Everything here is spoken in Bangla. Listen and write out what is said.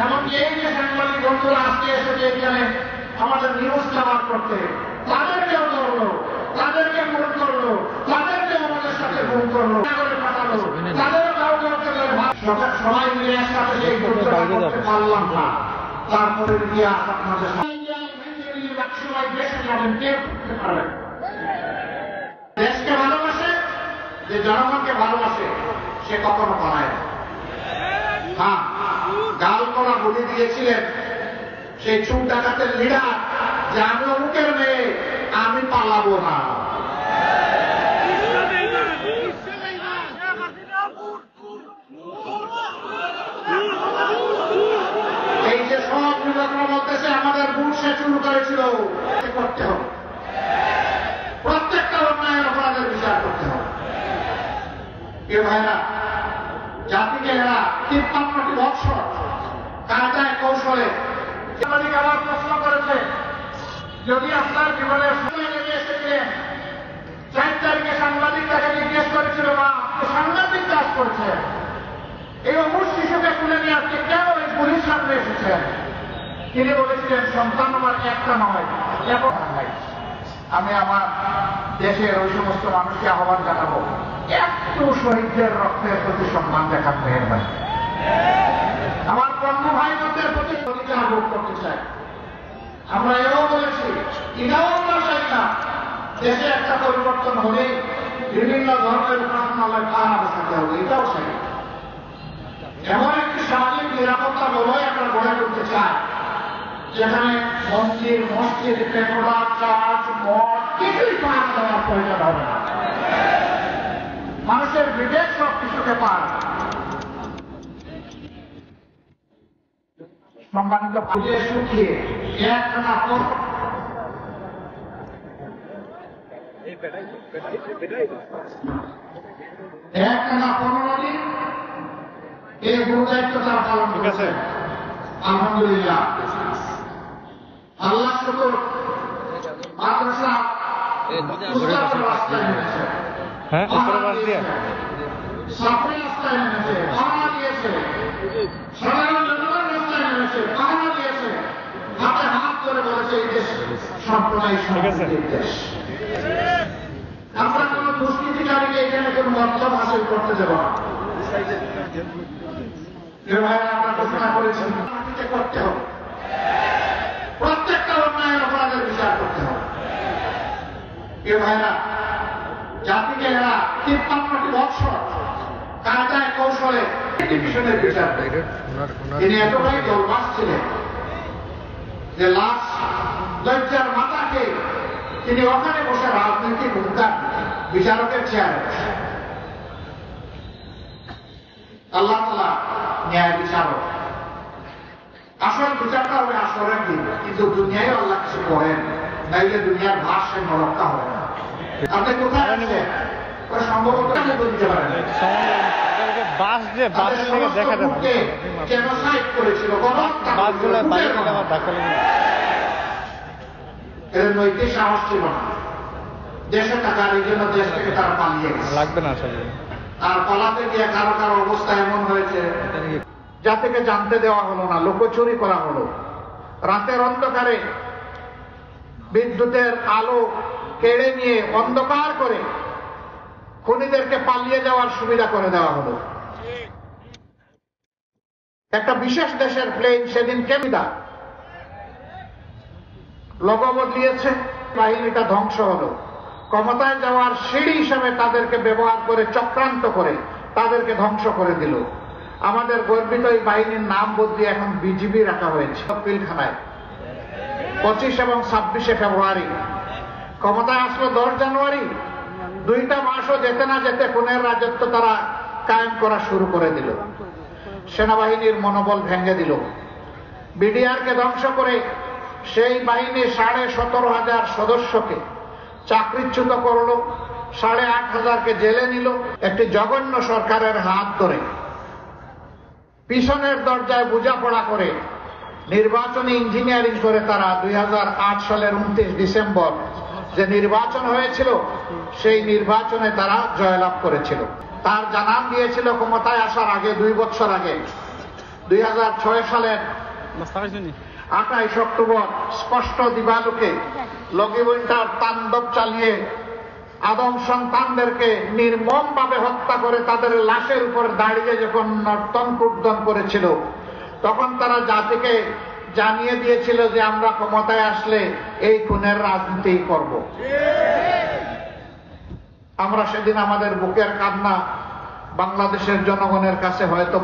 এমনকি এই যে সাংবাদিক বন্ধুরা আজকে এসেছে এখানে আমাদের নিউজ কাভার করতে, তাদেরকেও ধরলো, তাদেরকে গুণ করলো, তাদেরকেও আমাদের সাথে গুণ করলো, পাঠালো, তাদেরও কাউকে সবাই মিলে একসাথে সেই করতে পারলাম না। তারপরে ইতিহাস আপনাদের দেশে যাবেন, কেউ করতে পারবেন। দেশকে ভালোবাসে, যে জনগণকে ভালোবাসে সে কখনো পালায় না। হ্যাঁ, গাল করা বলে দিয়েছিলেন সেই চুপ ডাকাতের লিডার যে আমি অমুকের মেয়ে, আমি পালাবো না। এই যে সব যুবকরা বলতেছে আমাদের বুট সে শুরু করেছিল, করতে হবে। প্রত্যেকটা অন্যায়ের অপরাধের বিচার করতে হবে। এ ভাইরা, জাতিকে এরা 53টি বৎসর কায়দায় কৌশলে আবার প্রশ্ন করেছে, যদি আপনার জীবনের সময় লেগে এসেছিলেন 4 তারিখে সাংবাদিক তাকে জিজ্ঞেস করেছিল বা আপনি সাংবাদিক কাজ করছেন, এই অমুক শিশুকে তুলে নিয়ে আজকে কেন এই পুলিশ সামনে এসেছেন? তিনি বলেছিলেন সন্তান আমার একটা নয়। আমি আমার দেশের ওই সমস্ত মানুষকে আহ্বান জানাবো, একটু শহীদদের রক্তের প্রতি সম্মান দেখান মেহেরবানি। আমার বন্ধু ভাইদের প্রতি অধিকার ভোগ করতে চাই। আমরা এও বলেছি, এটাও আমরা চাই না দেশে একটা পরিবর্তন হলে বিভিন্ন ধরনের উপাসনালয় খারাপ থাকতে হবে, এটাও চাই। এমন একটি সামাজিক নিরাপত্তা বলয় আমরা গড়ে তুলতে চাই যেখানে মন্দির, মসজিদ, পেট্রোল, চার্চ, মঠ কিছুই পাহারা দেওয়ার প্রয়োজন হবে না। মানুষের বিবেক সব কিছুকে পার। সম্মানিত পুজো শুকিয়ে একখানা একখানা 15 দিন এই গুরু দায়িত্ব তারা পালন করেছে। আলহামদুলিল্লাহ, আল্লাহ শুকর। মাদ্রাসা রাস্তায় নেমেছে, সাফাই রাস্তায় নেমেছে, পাহারা দিয়েছে, সাধারণ জনগণ রাস্তায় নেমেছে, পাহারা দিয়েছে, হাতে হাত করে বলেছে এই দেশ সম্প্রদায় সম্প্রীতির দেশ। আমরা কোন দুষ্কৃতিকারীকে এখানে কোন মতলব হাসিল করতে দেব না। আমরা ঘোষণা করেছি করতে হবে, প্রত্যেকটা অন্যায়ের অপরাধের বিচার করতে হবে। এ ভাইরা, জাতিকে এরা 53টি বৎসর কায়দায় কৌশলে টেলিভিশনের বিচার করে। তিনি এতটাই দলবাস ছিলেন যে লাশ লজ্জার মাতাকে তিনি ওখানে বসে রাজনৈতিক ভূমিকা বিচারকের চেয়ারে বসে। আল্লাহ তাআলা ন্যায় বিচারক, আসল বিচারটা হবে আসরের দিন, কিন্তু দুনিয়ায় আল্লাহ কিছু করেন, নাইলে দুনিয়ার ভারসাম্য রক্ষা হবে না। আপনি কোথায় আছেন? সম্ভবত দিতে পারেন এর নৈতিক সাহস ছিল না দেশে থাকার, এই জন্য দেশ থেকে তারা পালিয়ে গেছে। লাগবে না আসলে। আর পালাতে গিয়ে কারো কারো অবস্থা এমন হয়েছে জাতিকে জানতে দেওয়া হলো না, লোকচুরি করা হলো। রাতের অন্ধকারে বিদ্যুতের আলো কেড়ে নিয়ে অন্ধকার করে খুনিদেরকে পালিয়ে যাওয়ার সুবিধা করে দেওয়া হলো। একটা বিশেষ দেশের প্লেন সেদিন কেমিদা লোগো বদলিয়েছে, বাহিনীটা ধ্বংস হলো। ক্ষমতায় যাওয়ার সিঁড়ি হিসেবে তাদেরকে ব্যবহার করে চক্রান্ত করে তাদেরকে ধ্বংস করে দিল। আমাদের গর্বিত এই বাহিনীর নাম বদলে এখন বিজিবি রাখা হয়েছে পিলখানায়। 25 এবং 26 ফেব্রুয়ারি ক্ষমতায় আসলো 10 জানুয়ারি। 2টা মাসও যেতে না যেতে খুনের রাজত্ব তারা কায়েম করা শুরু করে দিল। সেনাবাহিনীর মনোবল ভেঙে দিল। বিডিআরকে ধ্বংস করে সেই বাহিনীর 17,500 সদস্যকে চাকরিচ্যুত করল, 8,500কে জেলে নিল। একটি জঘন্য সরকারের হাত ধরে পিছনের দরজায় বোঝাপড়া করে নির্বাচনী ইঞ্জিনিয়ারিং করে তারা 2008 সালের 29 ডিসেম্বর যে নির্বাচন হয়েছিল সেই নির্বাচনে তারা জয়লাভ করেছিল। তার জানান দিয়েছিল ক্ষমতায় আসার আগে 2 বছর আগে 2006 সালের 28 অক্টোবর স্পষ্ট দিবালোকে লগিবন্টার তাণ্ডব চালিয়ে আদম সন্তানদেরকে নির্মমভাবে হত্যা করে তাদের লাশের উপর দাঁড়িয়ে যখন নর্তন কুর্দন করেছিল, তখন তারা জাতিকে জানিয়ে দিয়েছিল যে আমরা ক্ষমতায় আসলে এই খুনের রাজনীতি করব। আমরা সেদিন আমাদের বুকের কান্না বাংলাদেশের জনগণের কাছে হয়তো